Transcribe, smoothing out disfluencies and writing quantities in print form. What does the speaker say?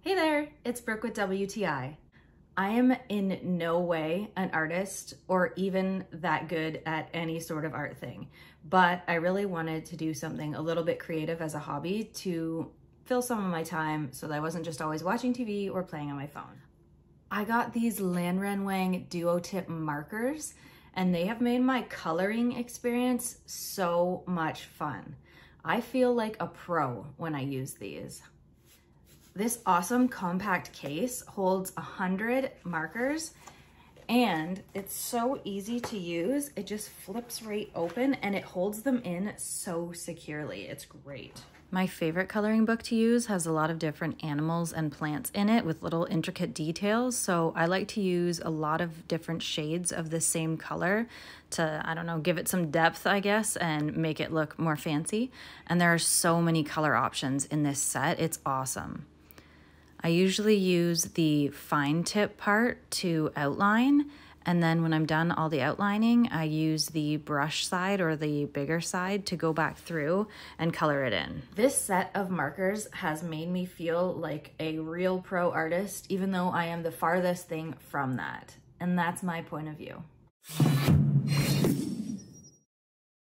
Hey there, it's Brooke with WTI. I am in no way an artist or even that good at any sort of art thing, but I really wanted to do something a little bit creative as a hobby to fill some of my time so that I wasn't just always watching TV or playing on my phone. I got these LANRENWENG duo tip markers and they have made my coloring experience so much fun. I feel like a pro when I use these. This awesome compact case holds 100 markers and it's so easy to use. It just flips right open and it holds them in so securely. It's great. My favorite coloring book to use has a lot of different animals and plants in it with little intricate details. So I like to use a lot of different shades of the same color to, I don't know, give it some depth, I guess, and make it look more fancy. And there are so many color options in this set. It's awesome. I usually use the fine tip part to outline, and then when I'm done all the outlining, I use the brush side or the bigger side to go back through and color it in. This set of markers has made me feel like a real pro artist, even though I am the farthest thing from that. And that's my point of view.